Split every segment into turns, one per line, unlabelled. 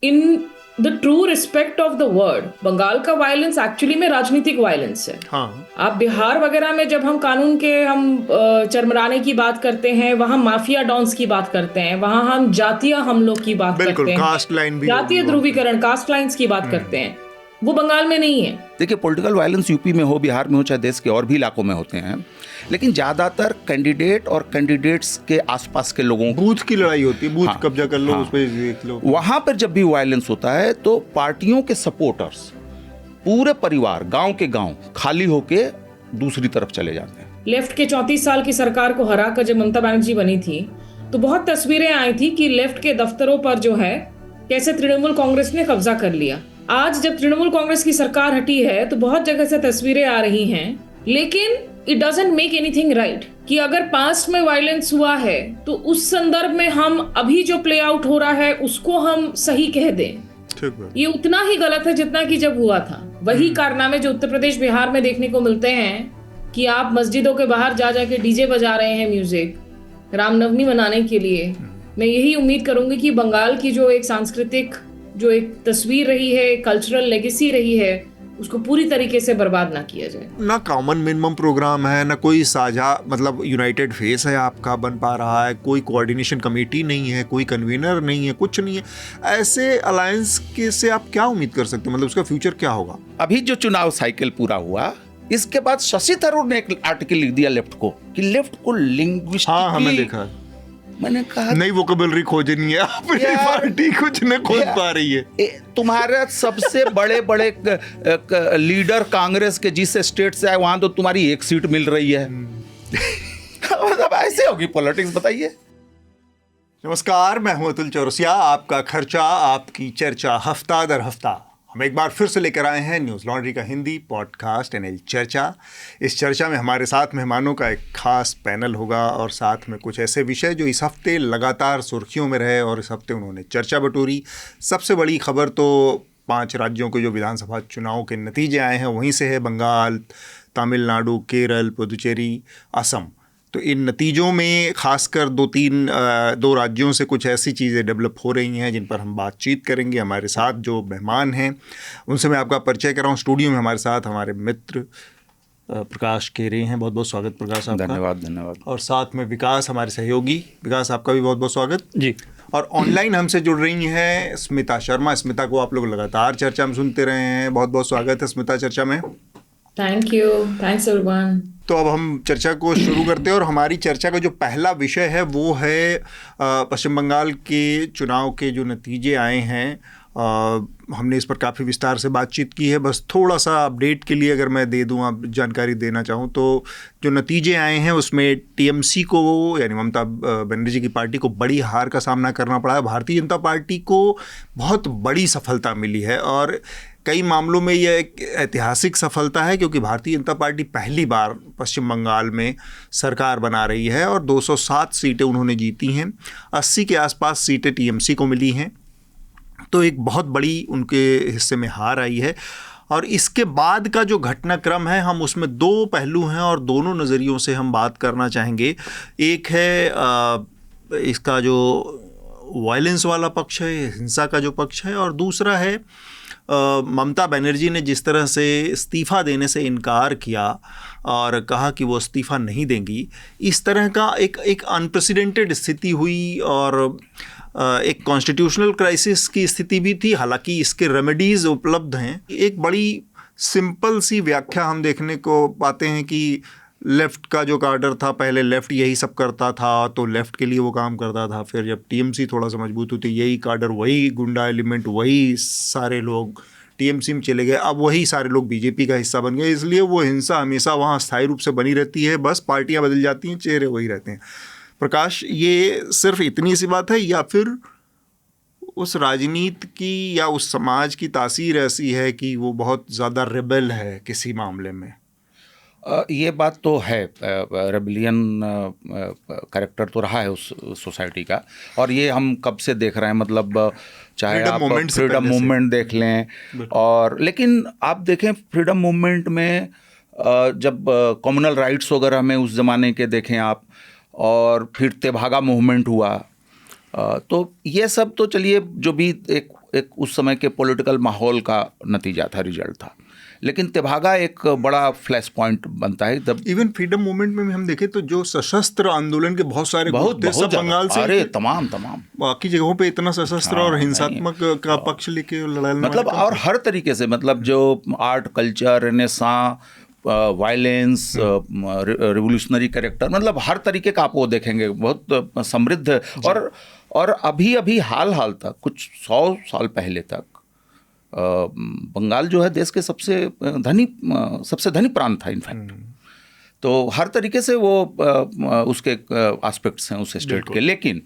In the true respect of the word, Bengal का violence actually में राजनीतिक वायलेंस है।
हाँ।
आप बिहार वगैरह में जब हम कानून के चरमराने की बात करते हैं, वहां माफिया डॉन्स की बात करते हैं, वहां हम जातीय हमलों की बात
बिल्कुल,
करते हैं,
कास्ट लाइन भी
जातीय ध्रुवीकरण, कास्ट लाइन्स की बात करते हैं, वो बंगाल में नहीं है।
देखिए, पॉलिटिकल वायलेंस यूपी में हो, बिहार में हो, चाहे देश के और भी इलाकों में होते हैं, लेकिन ज़्यादातर कैंडिडेट और कैंडिडेट्स के आसपास के लोगों,
बूथ की लड़ाई होती है, बूथ
हाँ,
कब्जा कर लो,
हाँ,
उस पर देख लो।
वहाँ पर जब भी वायलेंस होता है तो पार्टियों के सपोर्टर्स, पूरे परिवार गांव के गांव खाली होके दूसरी तरफ चले जाते हैं।
लेफ्ट के 34 साल की सरकार को हरा कर जब ममता बनर्जी बनी थी तो बहुत तस्वीरें आई थी कि लेफ्ट के दफ्तरों पर जो है कैसे तृणमूल कांग्रेस ने कब्जा कर लिया। आज जब तृणमूल कांग्रेस की सरकार हटी है तो बहुत जगह से तस्वीरें आ रही हैं, लेकिन it doesn't make anything right कि अगर पास्ट में वायलेंस हुआ है तो उस संदर्भ में हम अभी जो प्ले आउट हो रहा है उसको हम सही कह दें। ये उतना ही गलत है जितना कि जब हुआ था। वही कारनामे जो उत्तर प्रदेश बिहार में देखने को मिलते हैं कि आप मस्जिदों के बाहर जा जाके डीजे बजा रहे हैं म्यूजिक रामनवमी मनाने के लिए। मैं यही उम्मीद करूंगी कि बंगाल की जो एक सांस्कृतिक जो एक तस्वीर रही है, कल्चरल लेगेसी रही है, उसको पूरी तरीके से बर्बाद ना किया जाए।
ना कॉमन मिनिमम प्रोग्राम है, ना कोई साझा मतलब यूनाइटेड फेस है आपका बन पा रहा है, कोई कोऑर्डिनेशन कमेटी नहीं है, कोई कन्वीनर नहीं है, कुछ नहीं है। ऐसे अलायंस के से आप क्या उम्मीद कर सकते हैं, मतलब उसका फ्यूचर क्या होगा?
अभी जो चुनाव साइकिल पूरा हुआ, इसके बाद शशि थरूर ने एक आर्टिकल लिख दिया लेफ्ट को कि लेफ्ट को लिंग्विस्टिकली,
हाँ, हमें देखा, मैंने
कहा
नई वोकेबलरी खोजनी है, अपनी पार्टी कुछ न खोज पा रही है।
तुम्हारे सबसे बड़े बड़े लीडर कांग्रेस के जिस स्टेट से आए वहां तो तुम्हारी एक सीट मिल रही है। मतलब ऐसे होगी पॉलिटिक्स, बताइए।
नमस्कार, मैं हूं अतुल चौरसिया। आपका खर्चा आपकी चर्चा, हफ्ता दर हफ्ता हम एक बार फिर से लेकर आए हैं न्यूज़ लॉन्ड्री का हिंदी पॉडकास्ट एनएल चर्चा। इस चर्चा में हमारे साथ मेहमानों का एक खास पैनल होगा और साथ में कुछ ऐसे विषय जो इस हफ्ते लगातार सुर्खियों में रहे और इस हफ्ते उन्होंने चर्चा बटोरी। सबसे बड़ी खबर तो 5 राज्यों के जो विधानसभा चुनाव के नतीजे आए हैं वहीं से है, बंगाल, तमिलनाडु, केरल, पुदुचेरी, असम। तो इन नतीजों में खासकर 2 राज्यों से कुछ ऐसी चीज़ें डेवलप हो रही हैं जिन पर हम बातचीत करेंगे। हमारे साथ जो मेहमान हैं उनसे मैं आपका परिचय कराऊं। स्टूडियो में हमारे साथ हमारे मित्र प्रकाश केरे हैं। बहुत बहुत स्वागत प्रकाश आपका।
धन्यवाद।
और साथ में विकास, हमारे सहयोगी। विकास, आपका भी बहुत बहुत स्वागत जी। और ऑनलाइन हमसे जुड़ रही हैं स्मिता शर्मा। स्मिता को आप लोग लगातार चर्चा में सुनते रहे हैं, बहुत बहुत स्वागत है स्मिता चर्चा में।
Thank you, thanks everyone.
तो अब हम चर्चा को शुरू करते हैं और हमारी चर्चा का जो पहला विषय है वो है पश्चिम बंगाल के चुनाव के जो नतीजे आए हैं। हमने इस पर काफ़ी विस्तार से बातचीत की है। बस थोड़ा सा अपडेट के लिए अगर मैं दे दूँ, आप जानकारी देना चाहूँ तो जो नतीजे आए हैं उसमें टीएमसी को, यानी ममता बनर्जी की पार्टी को बड़ी हार का सामना करना पड़ा है। भारतीय जनता पार्टी को बहुत बड़ी सफलता मिली है और कई मामलों में यह एक ऐतिहासिक सफलता है क्योंकि भारतीय जनता पार्टी पहली बार पश्चिम बंगाल में सरकार बना रही है और 207 सीटें उन्होंने जीती हैं। 80 के आसपास सीटें टीएमसी को मिली हैं। तो एक बहुत बड़ी उनके हिस्से में हार आई है। और इसके बाद का जो घटनाक्रम है, हम उसमें 2 पहलू हैं और दोनों नज़रियों से हम बात करना चाहेंगे। एक है इसका जो वायलेंस वाला पक्ष है, हिंसा का जो पक्ष है, और दूसरा है ममता बनर्जी ने जिस तरह से इस्तीफ़ा देने से इनकार किया और कहा कि वो इस्तीफ़ा नहीं देंगी। इस तरह का एक अनप्रेसिडेंटेड स्थिति हुई और एक कॉन्स्टिट्यूशनल क्राइसिस की स्थिति भी थी। हालांकि इसके रेमेडीज़ उपलब्ध हैं। एक बड़ी सिंपल सी व्याख्या हम देखने को पाते हैं कि लेफ़्ट का जो कार्डर था, पहले लेफ़्ट यही सब करता था तो लेफ़्ट के लिए वो काम करता था। फिर जब टीएमसी थोड़ा सा मजबूत होती, यही कार्डर, वही गुंडा एलिमेंट, वही सारे लोग टीएमसी में चले गए। अब वही सारे लोग बीजेपी का हिस्सा बन गए। इसलिए वो हिंसा हमेशा वहाँ स्थायी रूप से बनी रहती है। बस पार्टियाँ बदल जाती हैं, चेहरे वही रहते हैं। प्रकाश, ये सिर्फ इतनी सी बात है या फिर उस राजनीति की या उस समाज की तासीर ऐसी है कि वो बहुत ज़्यादा रेबेल है किसी मामले में?
ये बात तो है, रेबिलियन कैरेक्टर तो रहा है उस सोसाइटी का, और ये हम कब से देख रहे हैं। मतलब चाहे आप फ्रीडम मूवमेंट देख लें, और लेकिन आप देखें फ्रीडम मूवमेंट में जब कम्युनल राइट्स वगैरह में उस ज़माने के देखें आप, और फिर तेभागा मूवमेंट हुआ, तो ये सब तो चलिए जो भी एक एक उस समय के पॉलिटिकल माहौल का नतीजा था, रिजल्ट था। लेकिन तेभागा एक बड़ा फ्लैश पॉइंट बनता है। तब
इवन फ्रीडम मूवमेंट में भी हम देखें तो जो सशस्त्र आंदोलन के बहुत सारे गुट थे, सब बंगाल से,
अरे तमाम
बाकी जगहों पे इतना सशस्त्र और हिंसात्मक का पक्ष लेके लड़ाई,
मतलब और हर तरीके से, मतलब जो art, culture, renaissance, violence, revolutionary character, मतलब हर तरीके का आप वो देखेंगे, बहुत समृद्ध। और अभी हाल तक, कुछ 100 साल पहले तक बंगाल जो है देश के सबसे धनी प्रांत था इनफैक्ट। तो हर तरीके से वो उसके एस्पेक्ट्स हैं उस स्टेट के। लेकिन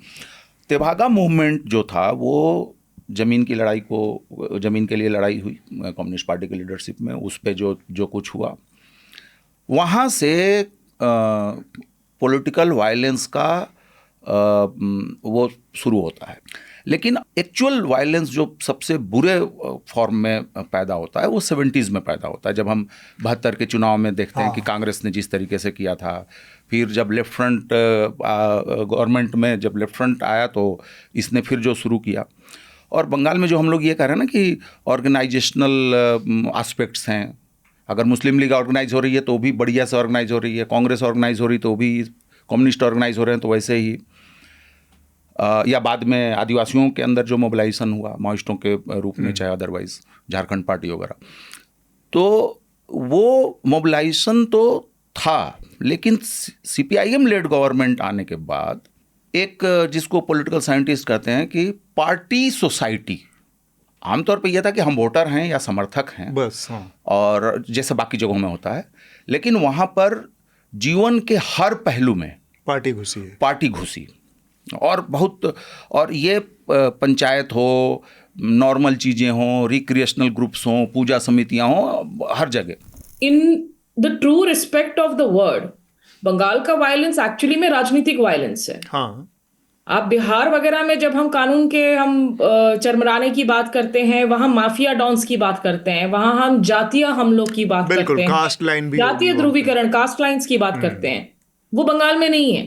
तेभागा मूवमेंट जो था वो ज़मीन की लड़ाई को, ज़मीन के लिए लड़ाई हुई कम्युनिस्ट पार्टी की लीडरशिप में, उस पे जो कुछ हुआ, वहाँ से पॉलिटिकल वायलेंस का वो शुरू होता है। लेकिन एक्चुअल वायलेंस जो सबसे बुरे फॉर्म में पैदा होता है वो 70s में पैदा होता है, जब हम 72 के चुनाव में देखते हैं कि कांग्रेस ने जिस तरीके से किया था। फिर जब लेफ्ट फ्रंट गवर्नमेंट में जब लेफ्ट फ्रंट आया तो इसने फिर जो शुरू किया। और बंगाल में जो हम लोग ये कह रहे हैं ना कि ऑर्गेनाइजेशनल एस्पेक्ट्स हैं, अगर मुस्लिम लीग ऑर्गेनाइज हो रही है तो भी बढ़िया से ऑर्गेनाइज हो रही है, कांग्रेस ऑर्गेनाइज हो रही तो भी, कम्युनिस्ट ऑर्गेनाइज हो रहे हैं तो वैसे ही, या बाद में आदिवासियों के अंदर जो मोबिलाइजेशन हुआ माओइस्टों के रूप में, चाहे अदरवाइज झारखंड पार्टी वगैरह, तो वो मोबिलाइजेशन तो था। लेकिन CPIM लेड गवर्नमेंट आने के बाद एक जिसको पॉलिटिकल साइंटिस्ट कहते हैं कि पार्टी सोसाइटी, आमतौर पे यह था कि हम वोटर हैं या समर्थक हैं
बस, हाँ।
और जैसे बाकी जगहों में होता है, लेकिन वहाँ पर जीवन के हर पहलू में पार्टी घुसी और बहुत, और ये पंचायत हो, नॉर्मल चीज़ें हों, रिक्रिएशनल ग्रुप्स हों, पूजा समितियाँ हों, हर जगह।
In the true respect of the word, Bengal का वायलेंस एक्चुअली में राजनीतिक वायलेंस है।
हाँ।
आप बिहार वगैरह में जब हम कानून के चरमराने की बात करते हैं, वहां माफिया डॉन्स की बात करते हैं, वहां हम जातीय हमलों की बात करते हैं,
कास्ट लाइन भी,
जातीय ध्रुवीकरण, कास्ट लाइन्स की बात करते हैं। वो बंगाल में नहीं है।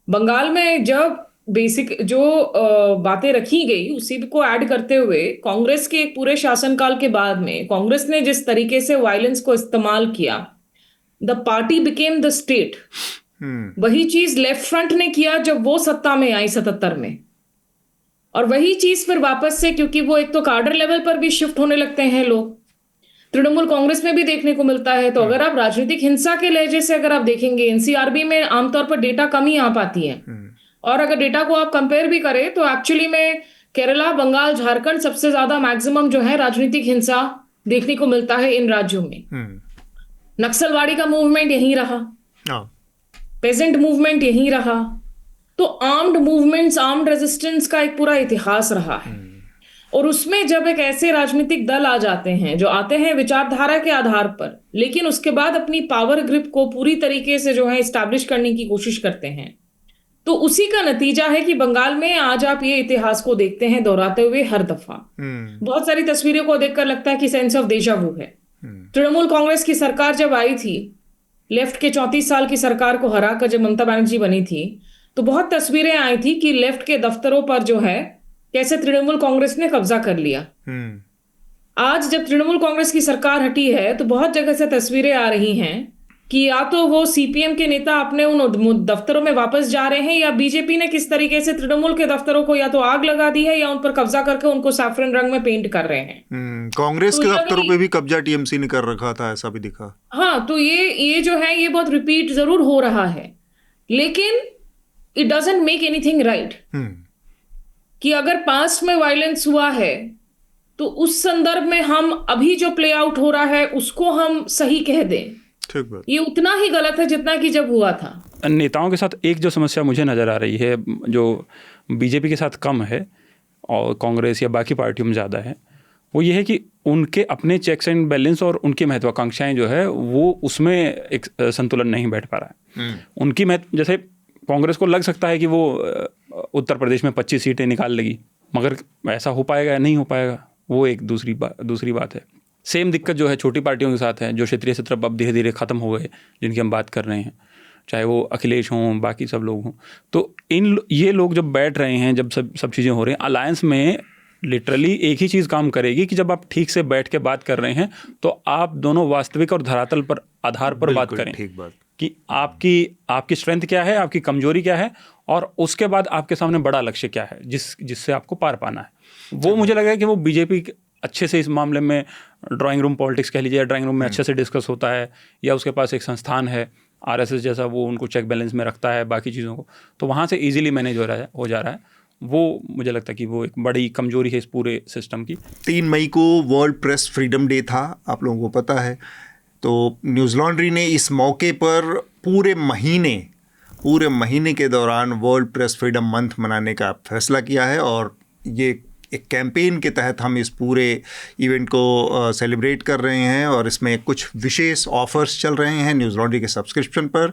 बंगाल में जब बेसिक जो बातें रखी गई उसी को ऐड करते हुए कांग्रेस के एक पूरे शासनकाल के बाद में कांग्रेस ने जिस तरीके से वायलेंस को इस्तेमाल किया, the party became the state. वही चीज लेफ्ट फ्रंट ने किया जब वो सत्ता में आई 77 में, और वही चीज फिर वापस से, क्योंकि वो एक तो कार्डर लेवल पर भी शिफ्ट होने लगते हैं लोग, तृणमूल कांग्रेस में भी देखने को मिलता है। तो अगर आप राजनीतिक हिंसा के लहजे से अगर आप देखेंगे, NCRB में आमतौर पर डेटा कम ही आ पाती है, और अगर डेटा को आप कंपेयर भी करें तो एक्चुअली में केरला, बंगाल, झारखंड सबसे ज्यादा मैक्सिमम जो है राजनीतिक हिंसा देखने को मिलता है इन राज्यों में। नक्सलवाड़ी का मूवमेंट यहीं रहा, पेजेंट मूवमेंट यहीं रहा, तो आर्म्ड मूवमेंट्स, आर्म्ड रेजिस्टेंस का एक पूरा इतिहास रहा है। और उसमें जब एक ऐसे राजनीतिक दल आ जाते हैं जो आते हैं विचारधारा के आधार पर, लेकिन उसके बाद अपनी पावर ग्रिप को पूरी तरीके से जो है इस्टेब्लिश करने की कोशिश करते हैं, तो उसी का नतीजा है कि बंगाल में आज आप ये इतिहास को देखते हैं दोहराते हुए हर दफा। बहुत सारी तस्वीरों को देखकर लगता है कि सेंस ऑफ डेजा वू है। तृणमूल कांग्रेस की सरकार जब आई थी, लेफ्ट के 34 साल की सरकार को हरा कर जब ममता बनर्जी बनी थी, तो बहुत तस्वीरें आई थी कि लेफ्ट के दफ्तरों पर जो है कैसे तृणमूल कांग्रेस ने कब्जा कर लिया। आज जब तृणमूल कांग्रेस की सरकार हटी है तो बहुत जगह से तस्वीरें आ रही हैं कि या तो वो CPM के नेता अपने उन दफ्तरों में वापस जा रहे हैं, या बीजेपी ने किस तरीके से तृणमूल के दफ्तरों को या तो आग लगा दी है या उन पर कब्जा करके उनको सैफरन रंग में पेंट कर रहे हैं।
कांग्रेस के दफ्तरों पे भी कब्जा TMC ने कर रखा था, ऐसा भी दिखा।
हाँ, तो ये जो है ये बहुत रिपीट जरूर हो रहा है, लेकिन it doesn't make anything right. कि अगर पास्ट में वायलेंस हुआ है तो उस संदर्भ में हम अभी जो प्ले आउट हो रहा है उसको हम सही कह दें, ये उतना ही गलत है जितना कि जब हुआ था।
नेताओं के साथ एक जो समस्या मुझे नज़र आ रही है, जो बीजेपी के साथ कम है और कांग्रेस या बाकी पार्टियों में ज़्यादा है, वो ये है कि उनके अपने चेक्स एंड बैलेंस और उनकी महत्वाकांक्षाएं जो है वो उसमें एक संतुलन नहीं बैठ पा रहा है। उनकी जैसे कांग्रेस को लग सकता है कि वो उत्तर प्रदेश में 25 सीटें निकाल लेगी, मगर ऐसा हो पाएगा या नहीं हो पाएगा वो एक दूसरी बात है। सेम दिक्कत जो है छोटी पार्टियों के साथ है, जो क्षेत्रीय सत्र अब धीरे धीरे ख़त्म हो गए, जिनकी हम बात कर रहे हैं, चाहे वो अखिलेश हों, बाकी सब लोग हों। तो ये लोग जब बैठ रहे हैं, जब सब चीज़ें हो रही हैं, अलायंस में लिटरली एक ही चीज़ काम करेगी कि जब आप ठीक से बैठ के बात कर रहे हैं तो आप दोनों वास्तविक और धरातल पर आधार पर बात करें।
ठीक बात
कि आपकी स्ट्रेंथ क्या है, आपकी कमजोरी क्या है, और उसके बाद आपके सामने बड़ा लक्ष्य क्या है जिससे आपको पार पाना है। वो मुझे लग रहा है कि वो बीजेपी अच्छे से इस मामले में ड्राइंग रूम पॉलिटिक्स कह लीजिए, या ड्राइंग रूम में अच्छे से डिस्कस होता है, या उसके पास एक संस्थान है आरएसएस जैसा, वो उनको चेक बैलेंस में रखता है बाकी चीज़ों को, तो वहाँ से इजीली मैनेज हो जा रहा है। वो मुझे लगता है कि वो एक बड़ी कमजोरी है इस पूरे सिस्टम की।
3 मई को वर्ल्ड प्रेस फ्रीडम डे था, आप लोगों को पता है। तो न्यूज़ लॉन्ड्री ने इस मौके पर पूरे महीने के दौरान वर्ल्ड प्रेस फ्रीडम मंथ मनाने का फैसला किया है, और ये एक कैंपेन के तहत हम इस पूरे इवेंट को सेलिब्रेट कर रहे हैं। और इसमें कुछ विशेष ऑफर्स चल रहे हैं न्यूज़ लॉन्ड्री के सब्सक्रिप्शन पर।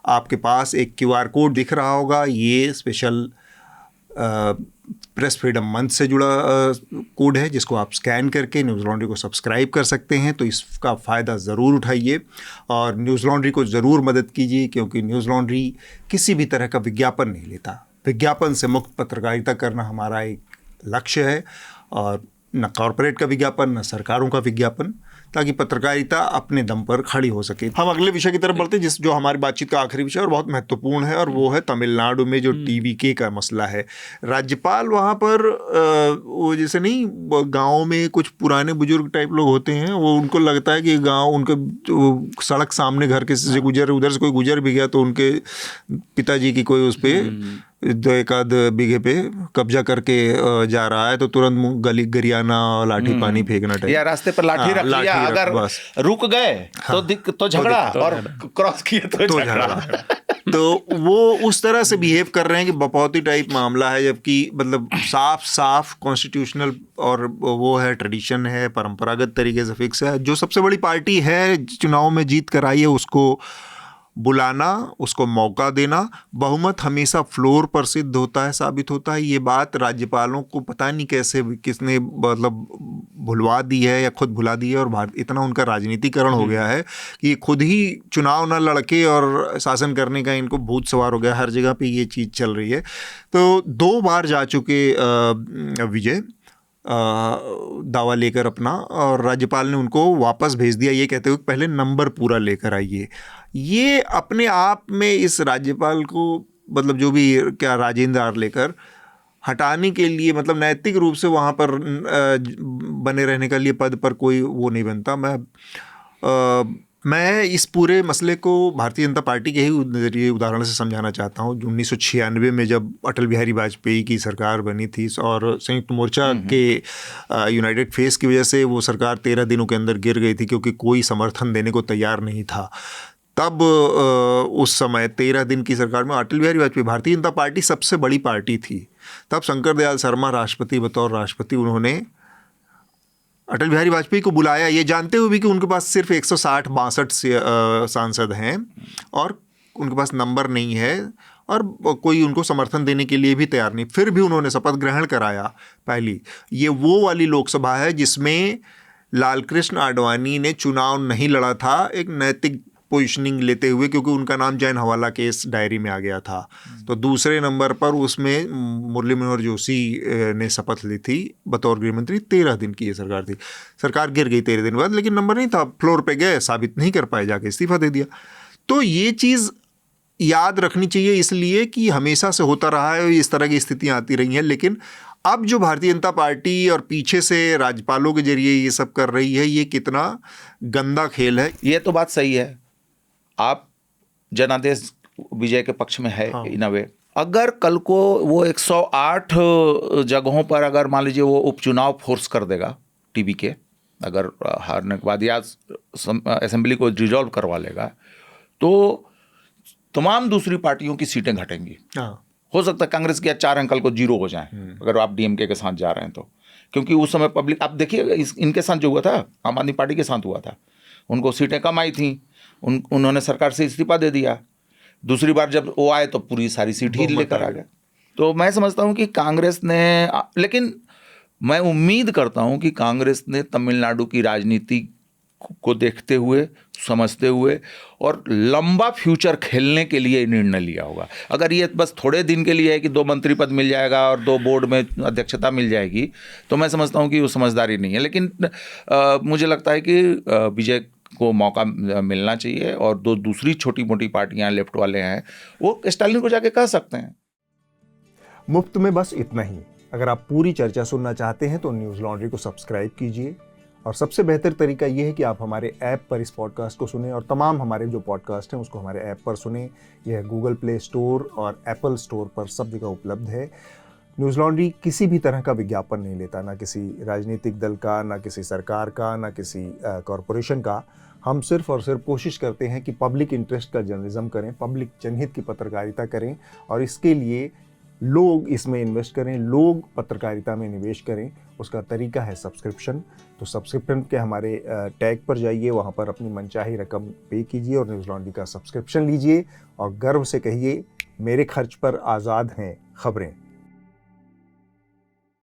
आपके पास एक QR कोड दिख रहा होगा, ये स्पेशल प्रेस फ्रीडम मंथ से जुड़ा कोड है, जिसको आप स्कैन करके न्यूज़ लॉन्ड्री को सब्सक्राइब कर सकते हैं। तो इसका फ़ायदा ज़रूर उठाइए और न्यूज़ लॉन्ड्री को ज़रूर मदद कीजिए, क्योंकि न्यूज़ लॉन्ड्री किसी भी तरह का विज्ञापन नहीं लेता। विज्ञापन से मुक्त पत्रकारिता करना हमारा एक लक्ष्य है, और न कॉरपोरेट का विज्ञापन, न सरकारों का विज्ञापन, ताकि पत्रकारिता अपने दम पर खड़ी हो सके। हम अगले विषय की तरफ बढ़ते हैं, जो हमारी बातचीत का आखिरी विषय और बहुत महत्वपूर्ण है, और वो है तमिलनाडु में जो TVK का मसला है। राज्यपाल वहाँ पर वो जैसे नहीं, गाँव में कुछ पुराने बुजुर्ग टाइप लोग होते हैं, वो उनको लगता है कि गाँव उनके सड़क सामने घर के से गुजर, उधर से कोई गुजर भी गया तो उनके पिताजी की कोई उस पर 2-1 बीघे पे कब्जा करके जा रहा है, तो तुरंत गली गरियाना लाठी पानी फेंकना टाइप,
या रास्ते पर लाठी रख लिया, अगर रुक गए तो झगड़ा, और क्रॉस किए तो झगड़ा।
तो वो उस तरह से बिहेव कर रहे हैं कि बपौती टाइप मामला है, जबकि मतलब साफ कॉन्स्टिट्यूशनल और वो है, ट्रेडिशन है, परंपरागत तरीके से फिक्स है। जो सबसे बड़ी पार्टी है चुनाव में जीत कर आई है, उसको बुलाना, उसको मौका देना। बहुमत हमेशा फ्लोर पर सिद्ध होता है, साबित होता है। ये बात राज्यपालों को पता नहीं कैसे किसने मतलब भुलवा दी है या खुद भुला दी है, और इतना उनका राजनीतिकरण हो गया है कि खुद ही चुनाव न लड़के और शासन करने का इनको भूत सवार हो गया। हर जगह पे ये चीज़ चल रही है। तो 2 बार जा चुके विजय दावा लेकर अपना, और राज्यपाल ने उनको वापस भेज दिया, ये कहते हुए पहले नंबर पूरा लेकर आइए। ये अपने आप में इस राज्यपाल को मतलब जो भी क्या राजेंद्र आर्लेकर हटाने के लिए, मतलब नैतिक रूप से वहाँ पर बने रहने के लिए पद पर कोई वो नहीं बनता। मैं इस पूरे मसले को भारतीय जनता पार्टी के ही नज़रिए उदाहरण से समझाना चाहता हूँ। 1996 में जब अटल बिहारी वाजपेयी की सरकार बनी थी और संयुक्त मोर्चा के यूनाइटेड फेस की वजह से वो सरकार 13 दिनों के अंदर गिर गई थी, क्योंकि कोई समर्थन देने को तैयार नहीं था। तब उस समय 13 दिन की सरकार में अटल बिहारी वाजपेयी, भारतीय जनता पार्टी सबसे बड़ी पार्टी थी। तब शंकर दयाल शर्मा राष्ट्रपति, बतौर राष्ट्रपति उन्होंने अटल बिहारी वाजपेयी को बुलाया, ये जानते हुए भी कि उनके पास सिर्फ 160-62 सांसद हैं और उनके पास नंबर नहीं है और कोई उनको समर्थन देने के लिए भी तैयार नहीं। फिर भी उन्होंने शपथ ग्रहण कराया। पहली ये वो वाली लोकसभा है जिसमें लालकृष्ण आडवाणी ने चुनाव नहीं लड़ा था, एक नैतिक पोजीशनिंग लेते हुए, क्योंकि उनका नाम जैन हवाला केस डायरी में आ गया था। तो दूसरे नंबर पर उसमें मुरली मनोहर जोशी ने शपथ ली थी बतौर गृह मंत्री। 13 दिन की ये सरकार थी, सरकार गिर गई 13 दिन बाद, लेकिन नंबर नहीं था, फ्लोर पे गए, साबित नहीं कर पाए, जाके इस्तीफा दे दिया। तो ये चीज़ याद रखनी चाहिए, इसलिए कि हमेशा से होता रहा है, इस तरह की स्थितियाँ आती रही हैं। लेकिन अब जो भारतीय जनता पार्टी और पीछे से राज्यपालों के जरिए ये सब कर रही है, ये कितना गंदा खेल है।
ये तो बात सही है, आप जनादेश विजय के पक्ष में है इन अ वे। अगर कल को वो 108 जगहों पर अगर मान लीजिए वो उपचुनाव फोर्स कर देगा TVK, अगर हारने के बाद या असेंबली को डिसॉल्व करवा लेगा, तो तमाम दूसरी पार्टियों की सीटें घटेंगी। हो सकता है कांग्रेस के 4 अंक कल को 0 हो जाएं अगर आप DMK के साथ जा रहे हैं तो, क्योंकि उस समय पब्लिक, आप देखिए इनके साथ जो हुआ था, आम आदमी पार्टी के साथ हुआ था, उनको सीटें कम आई थी, उन्होंने सरकार से इस्तीफा दे दिया। दूसरी बार जब वो आए तो पूरी सारी सीट ही लेकर आ गए। तो मैं समझता हूं कि कांग्रेस ने, लेकिन मैं उम्मीद करता हूं कि कांग्रेस ने तमिलनाडु की राजनीति को देखते हुए, समझते हुए और लंबा फ्यूचर खेलने के लिए निर्णय लिया होगा। अगर ये बस थोड़े दिन के लिए है कि 2 मंत्री पद मिल जाएगा और 2 बोर्ड में अध्यक्षता मिल जाएगी, तो मैं समझता हूँ कि वो समझदारी नहीं है। लेकिन मुझे लगता है कि विजय को मौका मिलना चाहिए और दूसरी छोटी मोटी पार्टियां लेफ्ट वाले हैं, वो स्टालिन को जाके कह सकते हैं।
मुफ्त में बस इतना ही। अगर आप पूरी चर्चा सुनना चाहते हैं तो न्यूज़ लॉन्ड्री को सब्सक्राइब कीजिए, और सबसे बेहतर तरीका यह है कि आप हमारे ऐप पर इस पॉडकास्ट को सुनें, और तमाम हमारे जो पॉडकास्ट हैं उसको हमारे ऐप पर सुनें। यह गूगल प्ले स्टोर और एप्पल स्टोर पर सब जगह उपलब्ध है। न्यूज़ लॉन्ड्री किसी भी तरह का विज्ञापन नहीं लेता, ना किसी राजनीतिक दल का, ना किसी सरकार का, ना किसी कॉरपोरेशन का। हम सिर्फ और सिर्फ कोशिश करते हैं कि पब्लिक इंटरेस्ट का जर्नलिज्म करें, पब्लिक जनहित की पत्रकारिता करें, और इसके लिए लोग इसमें इन्वेस्ट करें, लोग पत्रकारिता में निवेश करें। उसका तरीका है सब्सक्रिप्शन। तो सब्सक्रिप्शन के हमारे टैग पर जाइए, वहाँ पर अपनी मनचाही रकम पे कीजिए और न्यूज़ लॉन्ड्री का सब्सक्रिप्शन लीजिए, और गर्व से कहिए, मेरे खर्च पर आज़ाद हैं खबरें।